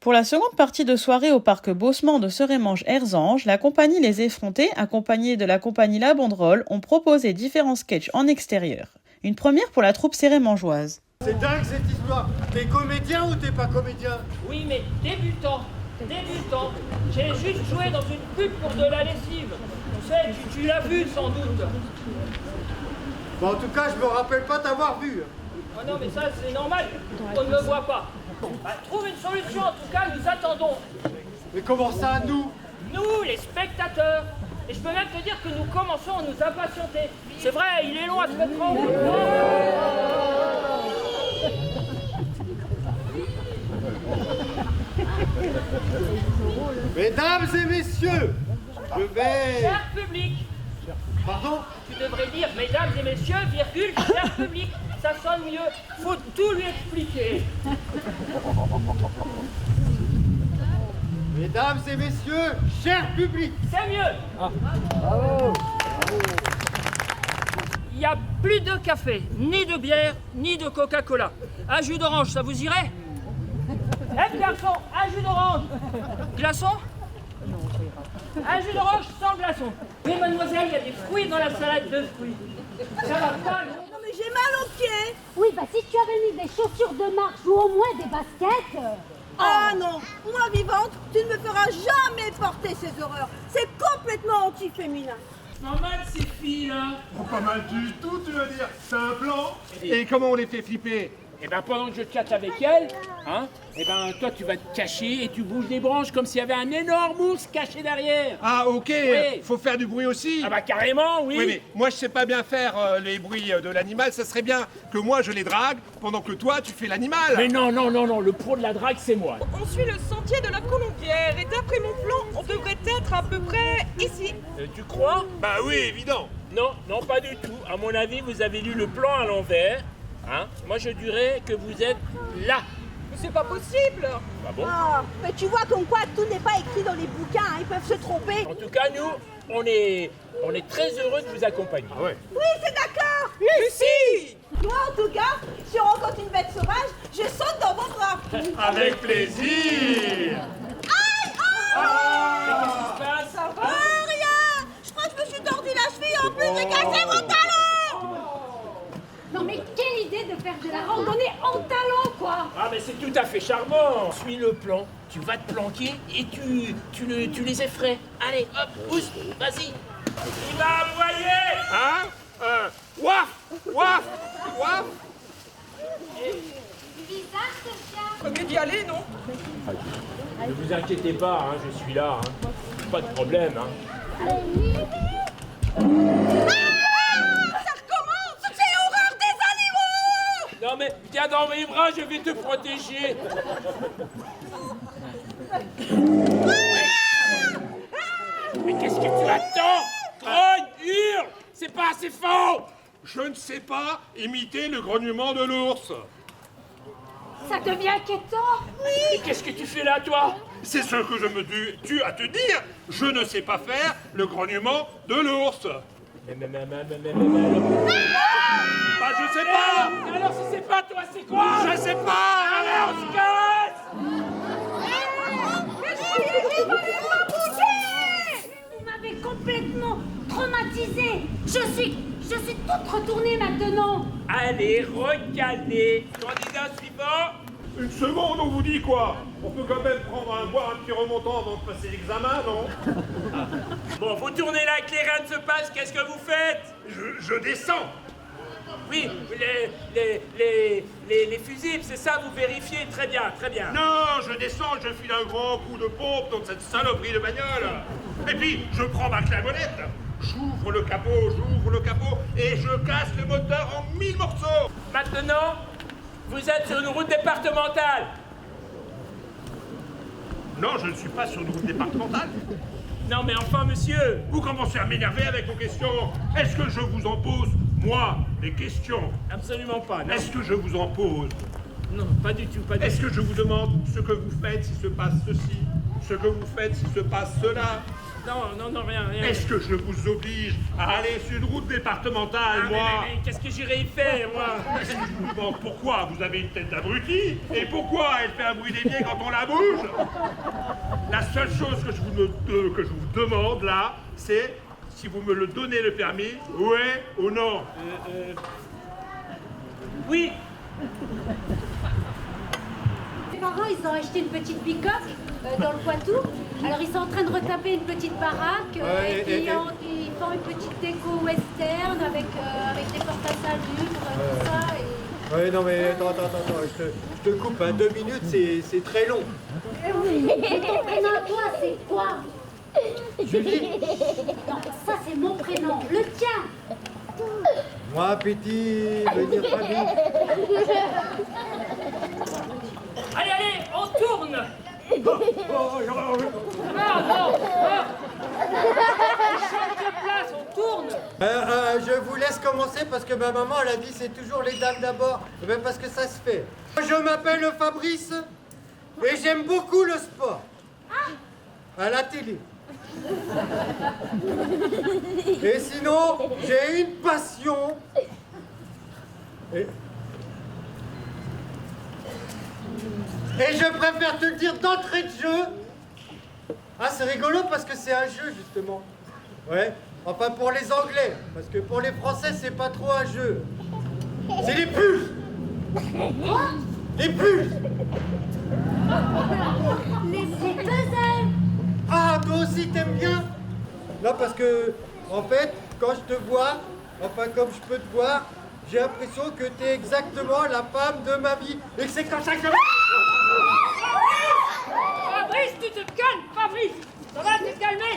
Pour la seconde partie de soirée au parc Beaucement de Serémange-Erzange, la compagnie Les Effrontés, accompagnée de la compagnie La Banderole, ont proposé différents sketchs en extérieur. Une première pour la troupe sérémangeoise. C'est dingue cette histoire. T'es comédien ou t'es pas comédien? Oui, mais débutant. J'ai juste joué dans une pub pour de la lessive. Tu sais, tu l'as vu sans doute. Bon, en tout cas, je me rappelle pas t'avoir vu. Ah non, mais ça, c'est normal. On ne me voit pas. Bah, trouve une solution, en tout cas, nous attendons. Mais comment ça, nous? Nous, les spectateurs. Et je peux même te dire que nous commençons à nous impatienter. C'est vrai, il est long à se mettre en route. Mesdames et messieurs, je vais... Cher public. Pardon? Tu devrais dire, mesdames et messieurs, virgule, cher public. Ça sonne mieux. Faut tout lui expliquer. Mesdames et messieurs, cher public. C'est mieux. Il n'y a plus de café, ni de bière, ni de Coca-Cola. Un jus d'orange, ça vous irait? Eh garçon, un jus d'orange. Glaçon? Un jus d'orange sans glaçon. Oui, mademoiselle, il y a des fruits dans la salade de fruits. Ça va pas, non? Non mais j'ai mal aux pieds. Oui, bah si tu avais mis des chaussures de marche ou au moins des baskets. Ah non, moi vivante, tu ne me feras jamais porter ces horreurs. C'est complètement anti-féminin. Pas mal ces filles là. Oh, pas mal du tout, tu veux dire. C'est un plan. Et comment on les fait flipper? Et ben pendant que je chatte avec elle, hein, et ben toi tu vas te cacher et tu bouges les branches comme s'il y avait un énorme ours caché derrière. Ah, ok. Oui. Faut faire du bruit aussi. Ah bah carrément, oui. Oui, mais moi je sais pas bien faire les bruits de l'animal. Ça serait bien que moi je les drague pendant que toi tu fais l'animal. Mais non, le pro de la drague c'est moi. On suit le sentier de la Colombière et d'après mon plan, on devrait être à peu près ici. Tu crois? Bah oui, évident. Non, pas du tout. À mon avis, vous avez lu le plan à l'envers. Hein? Moi je dirais que vous êtes là. Mais c'est pas possible. Ah bon? Ah, mais tu vois comme quoi tout n'est pas écrit dans les bouquins, hein, ils peuvent se tromper. En tout cas, nous, on est très heureux de vous accompagner. Ah ouais. Oui, c'est d'accord. Lucie! Moi en tout cas, si on rencontre une bête sauvage, je saute dans vos bras. Avec plaisir. Mais qu'est-ce qui se passe? Ça va? Rien. Je crois que je me suis tordu la cheville en plus de casser mon talon. Non mais quelle idée de faire de la randonnée en talons, quoi. Ah mais c'est tout à fait charmant. Suis le plan, tu vas te planquer et tu les effraies. Allez, hop, pousse, vas-y. Il va aboyer. Hein? Waf! Waf! Waf! Bizarre, Sophia. Mieux d'y aller, non? Ne vous inquiétez pas, hein, je suis là. Hein. Pas de problème. Hein. Ça recommence. C'est l'horreur des animaux. Non mais viens dans mes bras, je vais te protéger. Mais qu'est-ce que tu attends? Grogne, hurle. C'est pas assez fort. Je ne sais pas imiter le grognement de l'ours. Ça devient inquiétant. Et qu'est-ce que tu fais là, toi? C'est ce que je me tue à te dire. Je ne sais pas faire le grognement de l'ours. Mais, Bah je sais pas. alors si c'est pas toi, c'est quoi? Je sais pas. Allez, on se casse. Vous m'avez complètement traumatisée. Je suis toute retournée maintenant. Allez, regardez. Candidat suivant. Une seconde, on vous dit quoi? On peut quand même boire un petit remontant avant de passer l'examen, non? Bon, vous tournez là, que les reins se passent, qu'est-ce que vous faites? Je descends. Oui, les fusibles, c'est ça, vous vérifiez, très bien, très bien. Non, je descends, je file un grand coup de pompe dans cette saloperie de bagnole. Et puis, je prends ma clavionnette, j'ouvre le capot et je casse le moteur en 1000 morceaux. Maintenant, vous êtes sur une route départementale. Non, je ne suis pas sur une route départementale. Non mais enfin, monsieur. Vous commencez à m'énerver avec vos questions. Est-ce que je vous en pose, moi, des questions? Absolument pas, non. Est-ce que je vous en pose? Non, pas du tout, pas du Est-ce tout. que je vous demande ce que vous faites si se passe ceci? Ce que vous faites si se passe cela? Non, rien. Est-ce que je vous oblige à aller sur une route départementale, moi? Mais qu'est-ce que j'irais y faire, moi? Je vous demande pourquoi vous avez une tête d'abruti et pourquoi elle fait un bruit d'évier quand on la bouge. La seule chose que je vous demande là, c'est si vous me le donnez le permis, ouais ou non. Oui. Mes parents, ils ont acheté une petite bicoque dans le Poitou. Alors, ils sont en train de retaper une petite baraque. Et puis, ils font une petite déco western avec des portes à salubres, tout ça. Et... Ouais, non mais attends, je te coupe, hein, 2 minutes c'est très long. Et ton prénom à toi, c'est quoi? Julie. Non, ça, c'est mon prénom, le tien. Moi, petit, venir pas vite. Allez, on tourne. Non. On change de place, on tourne. Je vous laisse commencer parce que ma maman elle a dit c'est toujours les dames d'abord. Eh ben, parce que ça se fait. Je m'appelle Fabrice et j'aime beaucoup le sport. À la télé. Et sinon, j'ai une passion. Et je préfère te le dire d'entrée de jeu. Ah, c'est rigolo parce que c'est un jeu, justement. Ouais. Enfin, pour les Anglais. Parce que pour les Français, c'est pas trop un jeu. C'est les puces. Les puces. Les puzzles. Ah, toi aussi, t'aimes bien? Non, parce que, en fait, quand je te vois, enfin, comme je peux te voir, j'ai l'impression que t'es exactement la femme de ma vie. Et que c'est comme ça que je... Fabrice, tu te calmes, Fabrice. Ça va, t'es calmé?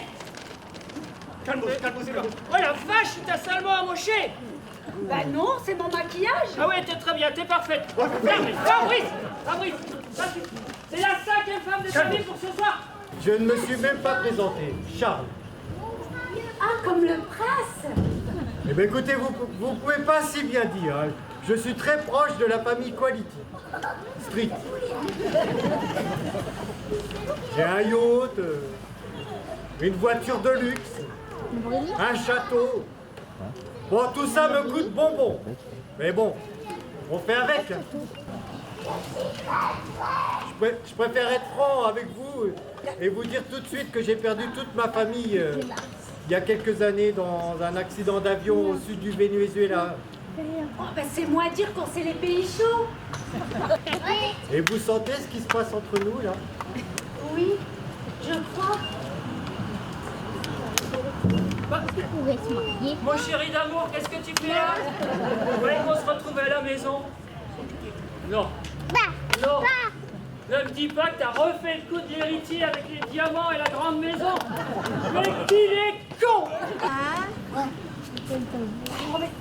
Calme-toi. Oh la vache, t'as salement amoché. Bah non, c'est mon maquillage. Ah ouais, t'es très bien, t'es parfaite. Fabrice, c'est la 5e femme de ta vie pour ce soir. Je ne me suis même pas présenté. Charles. Ah, comme le prince. Eh bien, écoutez, vous pouvez pas si bien dire. Hein. Je suis très proche de la famille Quality. Street. J'ai un yacht, une voiture de luxe, un château. Bon, tout ça me coûte bonbon. Mais bon, on fait avec. Je préfère être franc avec vous et vous dire tout de suite que j'ai perdu toute ma famille il y a quelques années dans un accident d'avion au sud du Venezuela. Oh, bah c'est moins dire quand c'est les pays chauds. Et vous sentez ce qui se passe entre nous là? Oui, je crois. Mon chéri d'amour, qu'est-ce que tu fais là? Vous voyez qu'on se retrouve à la maison? Non. Ne me dis pas que t'as refait le coup de l'héritier avec les diamants et la grande maison. Mais qu'il est con! Oh, mais...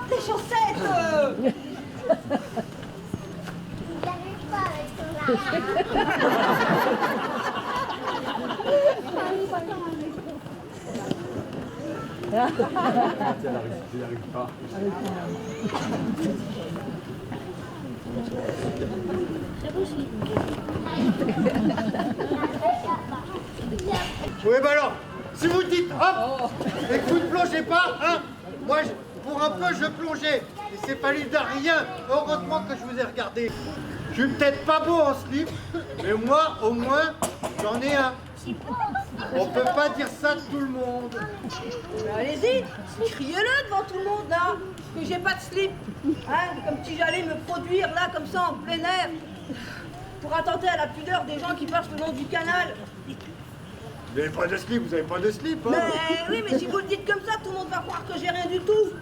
Tes chaussettes Oui, bah alors, si vous dites hop, et que vous ne plongez pas, hein, moi, pour un peu, je plongeais. Il s'est fallu de rien. Heureusement que je vous ai regardé. Je suis peut-être pas beau en slip, mais moi, au moins, j'en ai un. On peut pas dire ça de tout le monde. Mais allez-y, criez-le devant tout le monde là, que j'ai pas de slip. Hein, comme si j'allais me produire là, comme ça, en plein air, pour attenter à la pudeur des gens qui passent le long du canal. Vous avez pas de slip, vous avez pas de slip, hein? Mais oui, mais si vous le dites comme ça, tout le monde va croire que j'ai rien du tout.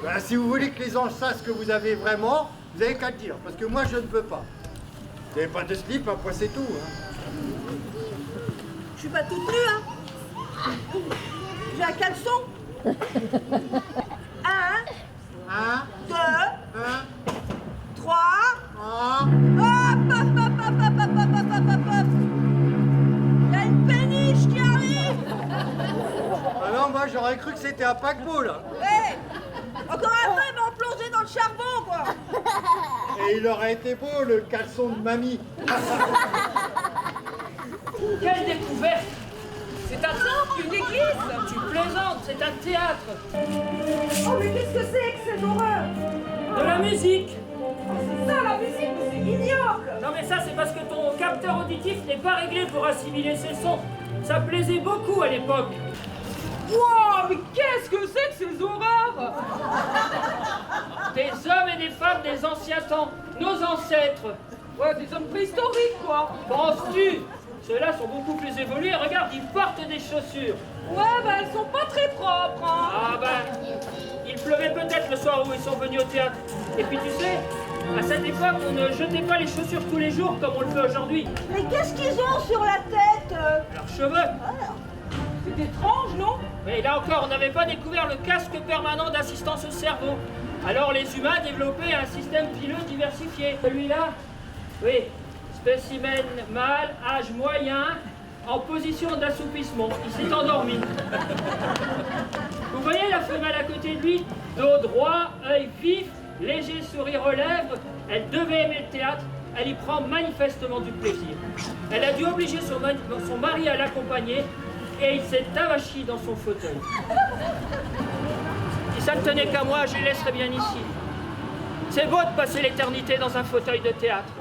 Ben, si vous voulez que les gens sachent ce que vous avez vraiment, vous avez qu'à le dire, parce que moi, je ne peux pas. Vous n'avez pas de slip, après c'est tout, hein. Je suis pas toute nue, hein. J'ai un caleçon. 1, 2, 3. Hop, hop, hop, hop, hop, hop, hop, hop, hop, hop, hop. Il y a une péniche qui arrive. Ah non, moi, j'aurais cru que c'était un paquebot, là. Hé, encore un peu, ils m'ont plongé dans le charbon, quoi. Et il aurait été beau, le caleçon de mamie. Quelle découverte! C'est un temple, une église. Tu plaisantes, c'est un théâtre. Oh, mais qu'est-ce que c'est que cette horreur? De la musique. Oh, c'est ça la musique, mais c'est ignoble. Non mais ça c'est parce que ton capteur auditif n'est pas réglé pour assimiler ces sons. Ça plaisait beaucoup à l'époque. Wow, mais qu'est-ce que c'est que ces horreurs? Des hommes et des femmes des anciens temps, nos ancêtres. Ouais, des hommes préhistoriques, quoi. Penses-tu? Ceux-là sont beaucoup plus évolués. Regarde, ils portent des chaussures. Ouais, bah elles sont pas très propres, hein. Ah ben, il pleuvait peut-être le soir où ils sont venus au théâtre. Et puis tu sais, à cette époque, on ne jetait pas les chaussures tous les jours comme on le fait aujourd'hui. Mais qu'est-ce qu'ils ont sur la tête? Leurs cheveux. C'est étrange, non? Mais là encore, on n'avait pas découvert le casque permanent d'assistance au cerveau. Alors les humains développaient un système pileux diversifié. Celui-là, oui, spécimen mâle, âge moyen, en position d'assoupissement. Il s'est endormi. Vous voyez la femelle à côté de lui? Dos droit, œil vif, léger sourire aux lèvres. Elle devait aimer le théâtre. Elle y prend manifestement du plaisir. Elle a dû obliger son mari à l'accompagner et il s'est avachi dans son fauteuil. Si ça ne tenait qu'à moi, je les laisserais bien ici. C'est beau de passer l'éternité dans un fauteuil de théâtre.